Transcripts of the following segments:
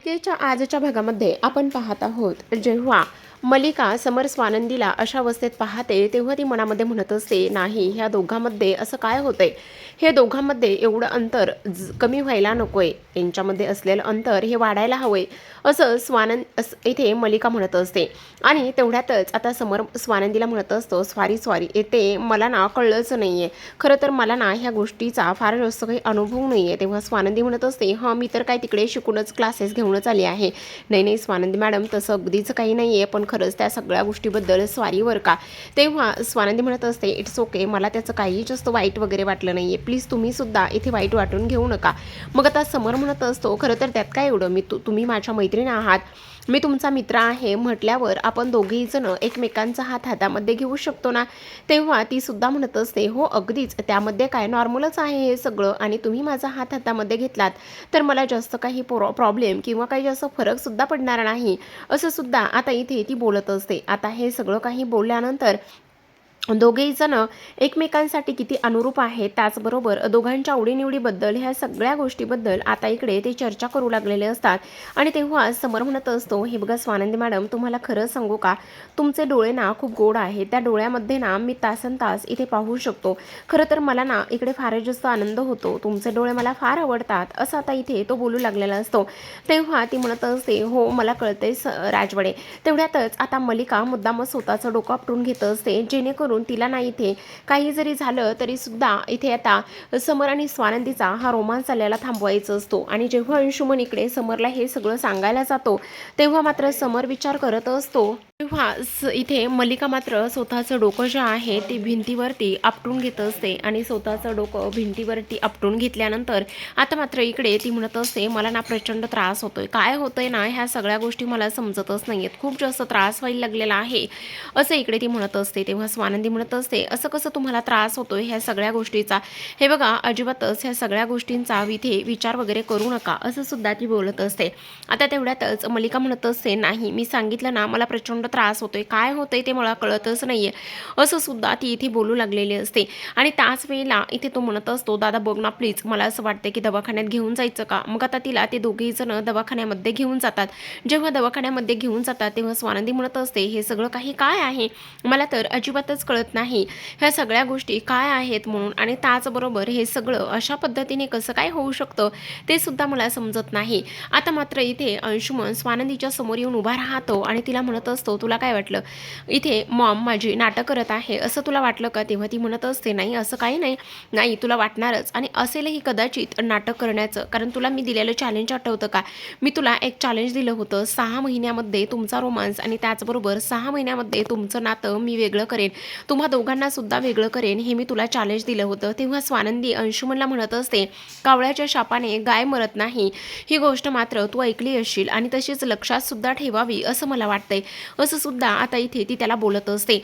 त्याच्या आजच्या भागामध्ये आपण पाहत आहोत, जेव्हा मलिका समर स्वानंदीला अशा अवस्थेत पाहते तेव्हा ती मनामध्ये म्हणत असते, नाही ह्या दोघांमध्ये असं काय होतंय, हे दोघांमध्ये एवढं अंतर कमी व्हायला नकोय, यांच्यामध्ये असलेलं अंतर हे वाढायला हवंय, असं इथे मलिका म्हणत असते. आणि तेवढ्यातच आता समर स्वानंदीला म्हणत असतो, सॉरी सॉरी येते मला ना कळलंच नाहीये, खरं तर मला ना ह्या गोष्टीचा फार जास्त काही अनुभव नाहीये. तेव्हा स्वानंदी म्हणत असते, हां मी तर काय तिकडे शिकूनच क्लासेस घेऊनच आली आहे. नाही नाही स्वानंदी मॅडम तसं अगदीच काही नाही आहे, पण खरंच त्या सगळ्या गोष्टीबद्दल सॉरी बरं का. तेव्हा स्वानंदी म्हणत असते, इट्स ओके, मला त्याचं काही जास्त वाईट वगैरे वाटलं नाही आहे, प्लीज तुम्ही सुद्धा इथे वाईट वाटून घेऊ नका. मग आता समर म्हणत असतो, खरं तर त्यात काय एवढं, तुम्ही माझ्या मैत्रीण आहात, मी तुमचा मित्र आहे म्हटल्यावर आपण दोघेही जण एकमेकांचा हात हातामध्ये घेऊ शकतो ना. तेव्हा ती सुद्धा म्हणत असते, हो अगदीच, त्यामध्ये काय नॉर्मलच आहे हे सगळं, आणि तुम्ही माझा हात हातामध्ये घेतलात तर मला जास्त काही प्रॉब्लेम किंवा काही जास्त फरक सुद्धा पडणार नाही, असं सुद्धा आता इथे ती बोलत असते. आता हे सगळं काही बोलल्यानंतर दोघेही जण एकमेकांसाठी किती अनुरूप आहेत, त्याचबरोबर दोघांच्या आवडीनिवडीबद्दल ह्या सगळ्या गोष्टीबद्दल आता इकडे ते चर्चा करू लागलेले असतात. आणि तेव्हा समर म्हणत असतो, हे बघा स्वानंदी मॅडम, तुम्हाला खरं सांगू का, तुमचे डोळे ना खूप गोड आहेत, त्या डोळ्यामध्ये ना मी तासनतास इथे पाहू शकतो. खरं तर मला ना इकडे फारच जास्त आनंद होतो, तुमचे डोळे मला फार आवडतात, असं आता इथे तो बोलू लागलेला असतो. तेव्हा ती म्हणत असते, हो मला कळतंय राजवाडे. तेवढ्यातच आता मलिका मुद्दामच स्वतःचं डोकं आपटून घेत असते, जेणेकरून तिला ना इथे काही जरी झालं तरी सुद्धा इथे आता समर आणि स्वानंदीचा हा रोमांस चाललेला थांबवायचा असतो. आणि जेव्हा अंशुमन इकडे समरला हे सगळं सांगायला जातो तेव्हा मात्र समर विचार करत असतो. तेव्हा इथे मलिका मात्र स्वतःचं डोकं जे आहे ते भिंतीवरती आपटून घेत असते, आणि स्वतःचं डोकं भिंतीवरती आपटून घेतल्यानंतर आता मात्र इकडे ती म्हणत असते, मला ना प्रचंड त्रास होतोय, काय होतंय ना ह्या सगळ्या गोष्टी मला समजतच नाहीयेत, खूप जास्त त्रास व्हायला लागलेला आहे, असं इकडे ती म्हणत असते. तेव्हा स्वानंदी म्हणत असते, असं कसं तुम्हाला त्रास होतोय ह्या सगळ्या गोष्टीचा, हे बघा अजिबातच ह्या सगळ्या गोष्टींचा इथे विचार वगैरे करू नका, असं सुद्धा ती बोलत असते. आता तेवढ्यातच मलिका म्हणत असते, नाही मी सांगितलं ना मला प्रचंड त्रास होतोय, काय होतंय ते मला कळतच नाहीये, असं सुद्धा ती इथे बोलू लागलेली असते. आणि त्याच वेळेला इथे तो म्हणत असतो, दादा बघ ना प्लीज, मला असं वाटतं की दवाखान्यात घेऊन जायचं का. मग आता तिला ते दोघेही जण दवाखान्यामध्ये घेऊन जातात. जेव्हा दवाखान्यामध्ये घेऊन जातात तेव्हा स्वानंदी म्हणत असते, हे सगळं काही काय आहे, मला तर अजिबातच कळत नाही ह्या सगळ्या गोष्टी काय आहेत म्हणून, आणि त्याचबरोबर हे सगळं अशा पद्धतीने कसं काय होऊ शकतं ते सुद्धा मला समजत नाही. आता मात्र इथे अंशुमन स्वानंदीच्या समोर येऊन उभा राहतो आणि तिला म्हणत असतो, तुला काय वाटलं इथे मॉम माझी नाटक करत आहे असं तुला वाटलं का. तेव्हा ती म्हणत असते, नाही असं काही नाही, नाही तुला वाटणारच, आणि असेलही कदाचित नाटक करण्याचं, कारण तुला मी दिलेलं चॅलेंज आठवतं का, मी तुला एक चॅलेंज दिलं होतं, 6 महिन्यामध्ये तुमचा रोमांस आणि त्याचबरोबर 6 महिन्यामध्ये तुमचं नातं मी वेगळं करेन, तुम्हा दोघांना सुद्धा वेगळं करेन, हे मी तुला चॅलेंज दिलं होतं. तेव्हा स्वानंदी अंशुमनला म्हणत असते, कावळ्याच्या शापाने गाय मरत नाही, ही गोष्ट मात्र तू ऐकली असशील आणि तशीच लक्षात सुद्धा ठेवावी असं मला वाटतंय, असं सुद्धा आता इथे ती त्याला बोलत असते.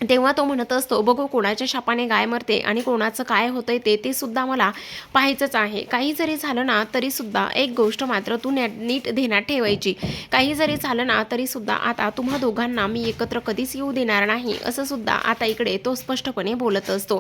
तेव्हा तो म्हणत असतो, बघू कोणाच्या शापाने गाय मरते आणि कोणाचं काय होतंय ते सुद्धा मला पाहायचंच आहे. काही जरी झालं ना तरी सुद्धा एक गोष्ट मात्र तू नीट ध्यानात ठेवायची, काही जरी झालं ना तरी सुद्धा आता तुम्हा दोघांना मी एकत्र कधीच येऊ देणार नाही, असं सुद्धा आता इकडे तो स्पष्टपणे बोलत असतो.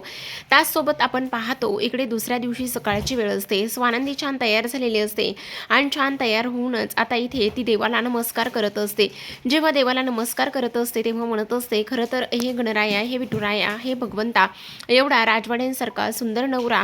त्याचसोबत आपण पाहतो इकडे दुसऱ्या दिवशी सकाळची वेळ असते, स्वानंदी छान तयार झालेली असते आणि छान तयार होऊनच आता इथे ती देवाला नमस्कार करत असते. जेव्हा देवाला नमस्कार करत असते तेव्हा म्हणत असते, खरं तर हे गणराया, हे विठुराया, हे भगवंता, एवढा राजवाड्यांसारखा सुंदर नवरा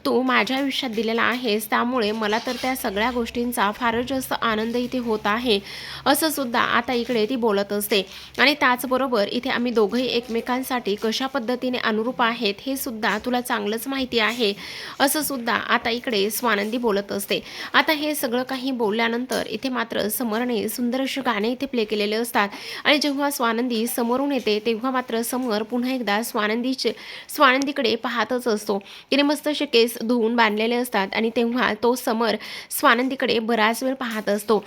तू माझ्या आयुष्यात दिलेला आहेस, त्यामुळे मला तर त्या सगळ्या गोष्टींचा फारच जास्त आनंद इथे होत आहे, असं सुद्धा आता इकडे ती बोलत असते. आणि त्याचबरोबर इथे आम्ही दोघंही एकमेकांसाठी कशा पद्धतीने अनुरूप आहेत हे सुद्धा तुला चांगलंच माहिती आहे, असं सुद्धा आता इकडे स्वानंदी बोलत असते. आता हे सगळं काही बोलल्यानंतर इथे मात्र समरने सुंदर असे गाणे इथे प्ले केलेले असतात, आणि जेव्हा स्वानंदी समोरून येते तेव्हा मात्र समर पुन्हा एकदा स्वानंदीकडे पाहतच असतो. तिने मस्त असे केस धुवून बांधलेले असतात, आणि तेव्हा तो समर स्वानंदीकडे बराच वेळ पाहत असतो.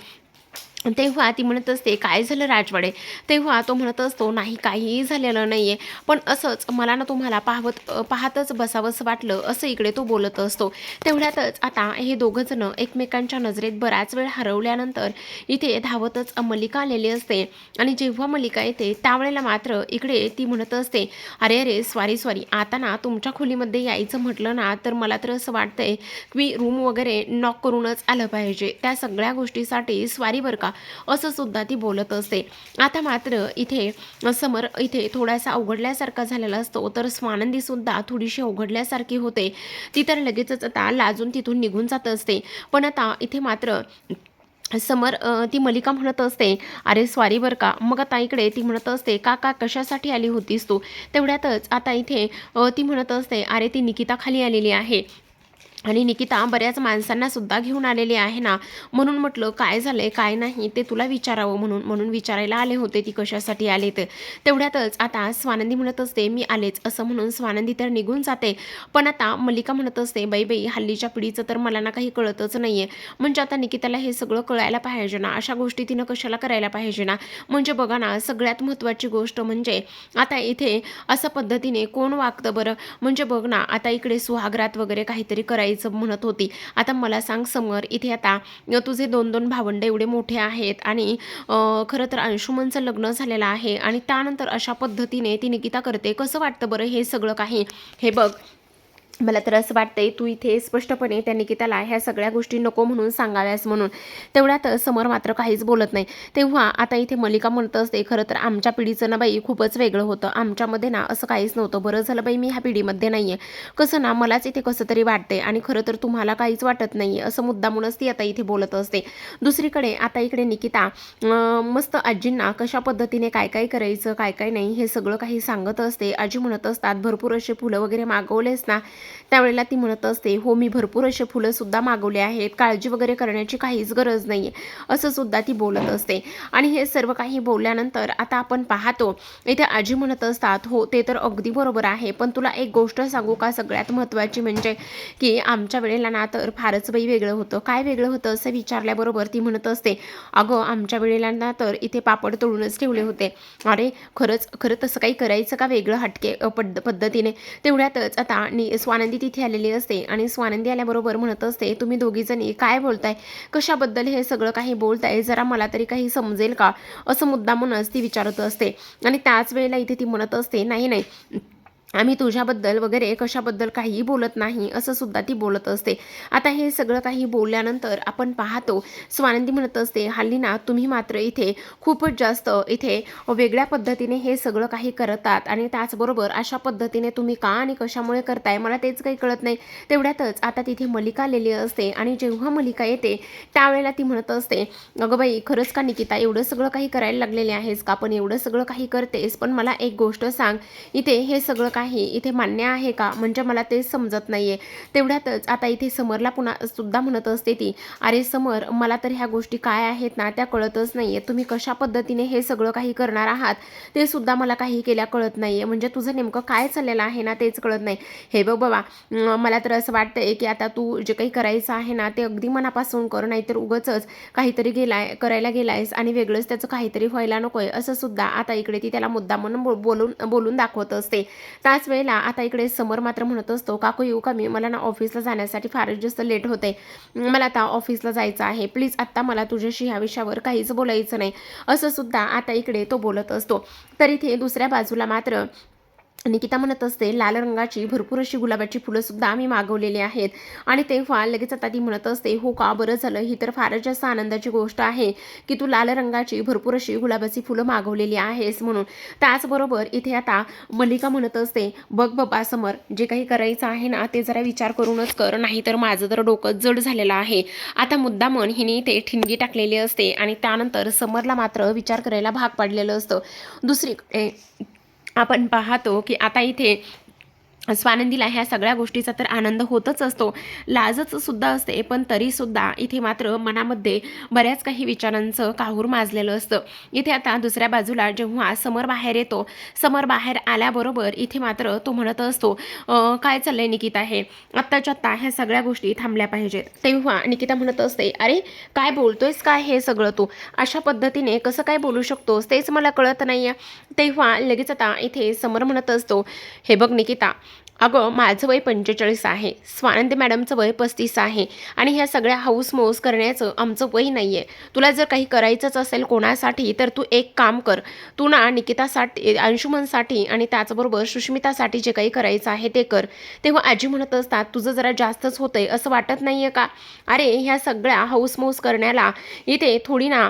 तेव्हा ती म्हणत असते, काय झालं राजवाडे? तेव्हा तो म्हणत असतो, नाही काहीही झालेलं नाही आहे, पण असंच मला ना तुम्हाला पाहतच बसावंसं वाटलं, असं इकडे तो बोलत असतो. तेवढ्यातच आता हे दोघंजणं एकमेकांच्या नजरेत बराच वेळ हरवल्यानंतर इथे धावतच मल्लिका आलेली असते. आणि जेव्हा मल्लिका येते त्यावेळेला मात्र इकडे ती म्हणत असते, अरे अरे सॉरी सॉरी, आता ना तुमच्या खोलीमध्ये यायचं म्हटलं ना तर मला तर असं वाटतंय की रूम वगैरे नॉक करूनच आलं पाहिजे, त्या सगळ्या गोष्टीसाठी सॉरी बरं का, असं सुद्धा ती बोलत असते. आता मात्र इथे समर इथे थोडासा अवघडल्यासारखा झालेला असतो, तर स्वानंदी सुद्धा थोडीशी अवघडल्यासारखी होते. ती तर लगेचच आता लाजून तिथून निघून जात असते. पण आता इथे मात्र समर ती मल्लिका म्हणत असते, अरे सॉरी बरं का. मग आता इकडे ती म्हणत असते, का का कशासाठी आली होतीस तू? तेवढ्यातच आता इथे ती म्हणत असते, अरे ती निकिता खाली आलेली आहे आणि निकिता बऱ्याच माणसांना सुद्धा घेऊन आलेली आहे ना, म्हणून म्हटलं काय झालंय काय नाही ते तुला विचारावं, म्हणून म्हणून विचारायला आले होते, ती कशासाठी आले तर. तेवढ्यातच आता स्वानंदी म्हणत असते, मी आलेच, असं म्हणून स्वानंदी तर निघून जाते. पण आता मल्लिका म्हणत असते, बाई बाई हल्लीच्या पिढीचं तर मला ना काही कळतच नाहीये. म्हणजे आता निकिताला हे सगळं कळायला पाहिजे ना, अशा गोष्टी तिनं कशाला करायला पाहिजे ना. म्हणजे बघा ना, सगळ्यात महत्त्वाची गोष्ट म्हणजे आता इथे अशा पद्धतीने कोण वागतं बरं? म्हणजे बघ ना, आता इकडे सुहागरात वगैरे काहीतरी करायचं म्हणत होती. आता मला सांग समर, इथे आता तुझे 2-2 भावंड एवढे मोठे आहेत आणि खरं तर अंशुमनचं लग्न झालेलं आहे आणि त्यानंतर अशा पद्धतीने ती निकिता करते. कसं वाटतं बरं हे सगळं काही? हे बघ, मला तर असं वाटतंय तू इथे स्पष्टपणे त्या निकिताला ह्या सगळ्या गोष्टी नको म्हणून सांगाव्यास म्हणून. तेवढ्यात समोर मात्र काहीच बोलत नाही. तेव्हा आता इथे मल्लिका म्हणत असते, खरं तर आमच्या पिढीचं ना बाई खूपच वेगळं होतं, आमच्यामध्ये ना असं काहीच नव्हतं. बरं झालं बाई मी ह्या पिढीमध्ये नाही आहे. कसं ना मलाच इथे कसं तरी वाटते आणि खरं तर तुम्हाला काहीच वाटत नाही आहे, असं मुद्दामूनच ती आता इथे बोलत असते. दुसरीकडे आता इकडे निकिता मस्त आजींना कशा पद्धतीने काय काय करायचं काय काय नाही हे सगळं काही सांगत असते. आजी म्हणत असतात, भरपूर असे फुलं वगैरे मागवलेस ना? त्यावेळेला ती म्हणत असते, हो मी भरपूर असे फुलंसुद्धा मागवले आहेत, काळजी वगैरे करण्याची काहीच गरज नाही आहे, असं सुद्धा ती बोलत असते. आणि हे सर्व काही बोलल्यानंतर आता आपण पाहतो इथे आजी म्हणत असतात, हो ते तर अगदी बरोबर आहे, पण तुला एक गोष्ट सांगू का सगळ्यात महत्त्वाची म्हणजे की आमच्या वेळेला ना तर फारच बाई वेगळं होतं. काय वेगळं होतं असं विचारल्याबरोबर ती म्हणत असते, अगं आमच्या वेळेला ना तर इथे पापड तळूनच ठेवले होते. अरे खरंच खरं तसं काही करायचं का वेगळं हटके पद्धतीने? तेवढ्यातच आता स्वानंदी तिथे आलेली असते आणि स्वानंदी आल्याबरोबर म्हणत असते, तुम्ही दोघीजणी काय बोलताय? कशाबद्दल हे सगळं काही बोलताय? जरा मला तरी काही समजेल का? असं मुद्दामूनच ती विचारत असते. आणि त्याच वेळेला इथे ती म्हणत असते, नाही नाही आम्ही तुझ्याबद्दल वगैरे कशाबद्दल काहीही बोलत नाही, असं सुद्धा ती बोलत असते. आता हे सगळं काही बोलल्यानंतर आपण पाहतो स्वानंदी म्हणत असते, हल्ली ना तुम्ही मात्र इथे खूपच जास्त इथे वेगळ्या पद्धतीने हे सगळं काही करतात आणि त्याचबरोबर अशा पद्धतीने तुम्ही का आणि कशामुळे करताय मला तेच काही कळत नाही. तेवढ्यातच आता तिथे मल्लिका आलेली असते आणि जेव्हा मल्लिका येते त्यावेळेला ती म्हणत असते, अगं बाई खरंच का निकिता एवढं सगळं काही करायला लागलेले आहेस का? पण एवढं सगळं काही करतेस, पण मला एक गोष्ट सांग, इथे हे सगळं काही इथे मान्य आहे का? म्हणजे मला तेच समजत नाहीये. तेवढ्यातच आता इथे समरला पुन्हा सुद्धा म्हणत असते ती, अरे समर मला तर ह्या गोष्टी काय आहेत ना त्या कळतच नाहीये. तुम्ही कशा पद्धतीने हे सगळं काही करणार आहात ते सुद्धा मला काही केल्या कळत नाहीये. म्हणजे तुझं नेमकं काय चाललेलं आहे ना तेच कळत नाही. हे बघ बाबा, मला तर असं वाटतंय की आता तू जे काही करायचं आहे ना ते अगदी मनापासून कर, नाहीतर उगाचच काहीतरी करायला गेलायस आणि वेगळंच त्याचं काहीतरी व्हायला नकोय, असं सुद्धा आता इकडे ती त्याला मुद्दा म्हणून बोलून दाखवत असते. त्याच वेळेला आता इकडे समर मात्र म्हणत असतो, काकू येऊ का मी? मला ना ऑफिसला जाण्यासाठी फारच जास्त लेट होते, मला आता ऑफिसला जायचं आहे, प्लीज आत्ता मला तुझ्याशी ह्या विषयावर काहीच बोलायचं नाही, असं सुद्धा आता इकडे तो बोलत असतो. तर इथे दुसऱ्या बाजूला मात्र निकिता म्हणत असते, लाल रंगाची भरपूर अशी गुलाबाची फुलं सुद्धा आम्ही मागवलेली आहेत. आणि तेव्हा लगेच आता ती म्हणत असते, हो का बरं झालं, ही तर फारच जास्त आनंदाची गोष्ट आहे की तू लाल रंगाची भरपूर अशी गुलाबाची फुलं मागवलेली आहेस म्हणून. त्याचबरोबर इथे आता मल्लिका म्हणत असते, बघ बाबा समर, जे काही करायचं आहे ना ते जरा विचार करूनच कर, नाही तर माझं तर डोकं जड झालेलं आहे. आता मुद्दामन हिने ते ठिणगी टाकलेली असते आणि त्यानंतर समरला मात्र विचार करायला भाग पाडलेलं असतं. दुसरीकडे आपण पाहतो की आता इथे स्वानंदीला ह्या सगळ्या गोष्टीचा तर आनंद होतच असतो, लाजच सुद्धा असते, पण तरीसुद्धा इथे मात्र मनामध्ये बऱ्याच काही विचारांचं काहूर माजलेलं असतं. इथे आता दुसऱ्या बाजूला जेव्हा समर बाहेर येतो, समर बाहेर आल्याबरोबर इथे मात्र तो म्हणत असतो, काय चाललंय निकिता, हे आत्ताच्या आत्ता ह्या सगळ्या गोष्टी थांबल्या पाहिजेत. तेव्हा निकिता म्हणत असते, अरे काय बोलतोयस काय हे सगळं तू, अशा पद्धतीने कसं काय बोलू शकतोस तेच मला कळत नाहीये. तेव्हा लगेच आता इथे समर म्हणत असतो, हे बघ निकिता, अगं माझं वय 45 आहे, स्वानंदी मॅडमचं वय 35 आहे आणि ह्या सगळ्या हौसमौस करण्याचं आमचं वय नाही आहे. तुला जर काही करायचंच असेल कोणासाठी तर तू एक काम कर, तू ना निकितासाठी, अंशुमनसाठी आणि त्याचबरोबर सुष्मितासाठी जे काही करायचं आहे ते कर. तेव्हा आजी म्हणत असतात, तुझं जरा जास्तच होतंय असं वाटत नाही आहे का? अरे ह्या सगळ्या हौसमौस करण्याला इथे थोडी ना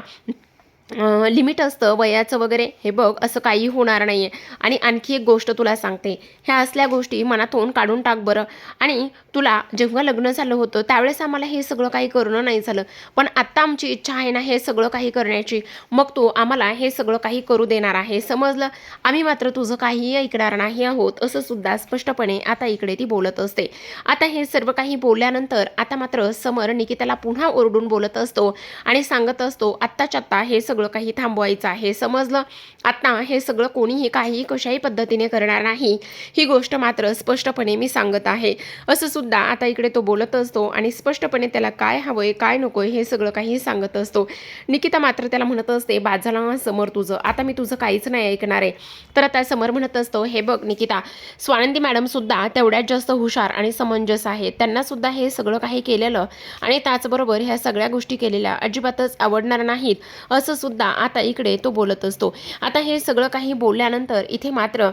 लिमिट असतं वयाचं वगैरे. हे बघ असं काही होणार नाही आहे. आणि आणखी एक गोष्ट तुला सांगते, ह्या असल्या गोष्टी मनातून काढून टाक बरं. आणि तुला जेव्हा लग्न झालं होतं त्यावेळेस आम्हाला हे सगळं काही करणं नाही झालं, पण आत्ता आमची इच्छा आहे ना हे सगळं काही करण्याची, मग तू आम्हाला हे सगळं काही करू देणार आहे, समजलं? आम्ही मात्र तुझं काहीही ऐकणार नाही आहोत, असं सुद्धा स्पष्टपणे आता इकडे ती बोलत असते. आता हे सर्व काही बोलल्यानंतर आता मात्र समर निकिताला पुन्हा ओरडून बोलत असतो आणि सांगत असतो, आत्ताच्या आत्ता हे सगळं काही थांबवायचं आहे, समजलं? आता हे सगळं कोणीही काही कशाही पद्धतीने करणार नाही, ही गोष्ट मात्र स्पष्टपणे मी सांगत आहे, असं सुद्धा आता इकडे तो बोलत असतो आणि स्पष्टपणे त्याला काय हवंय काय नकोय हे सगळं काही सांगत असतो. निकिता मात्र त्याला म्हणत असते, बाजाला समर तुझं, आता मी तुझं काहीच नाही ऐकणार आहे. तर आता समर म्हणत असतो, हे बघ निकिता, स्वानंदी मॅडम सुद्धा तेवढ्याच जास्त हुशार आणि समंजस आहेत, त्यांना सुद्धा हे सगळं काही केलेलं आणि त्याचबरोबर ह्या सगळ्या गोष्टी केलेल्या अजिबातच आवडणार नाहीत, असं सुद्धा आता इकडे तो बोलत असतो. आता हे सगळं काही बोलल्यानंतर इथे मात्र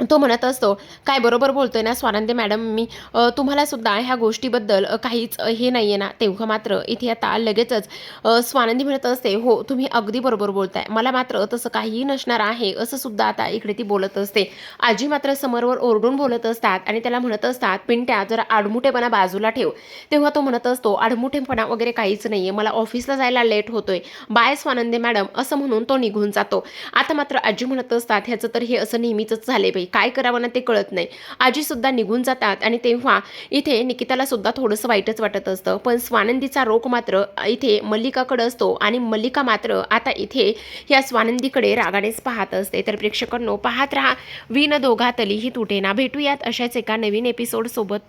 तो म्हणत असतो, काय बरोबर बोलतोय ना स्वानंदी मॅडम मी, तुम्हाला सुद्धा ह्या गोष्टीबद्दल काहीच हे नाही आहे ना? तेव्हा मात्र इथे आता लगेचच स्वानंदी म्हणत असते, हो तुम्ही अगदी बरोबर बोलताय, मला मात्र तसं काहीही नसणार आहे, असं सुद्धा आता इकडे ती बोलत असते. आजी मात्र समोरवर ओरडून बोलत असतात आणि त्याला म्हणत असतात, पिंट्या जरा आडमुठेपणा बाजूला ठेव. तेव्हा तो म्हणत असतो, आडमुठेपणा वगैरे काहीच नाही आहे, मला ऑफिसला जायला लेट होतोय, बाय स्वानंदी मॅडम, असं म्हणून तो निघून जातो. आता मात्र आजी म्हणत असतात, ह्याचं तर हे असं नेहमीच झाले बाई, काय करावं ना ते कळत नाही. आजी सुद्धा निघून जातात आणि तेव्हा इथे निकिताला सुद्धा थोडंसं वाईटच वाटत असतं, पण स्वानंदीचा रोख मात्र इथे मल्लिकाकडे असतो आणि मल्लिका मात्र आता इथे या स्वानंदीकडे रागानेच पाहत असते. तर प्रेक्षकांनो, पाहत राहा विण दोघातली ही तुटे ना. भेटूयात अशाच एका नवीन एपिसोड सोबत.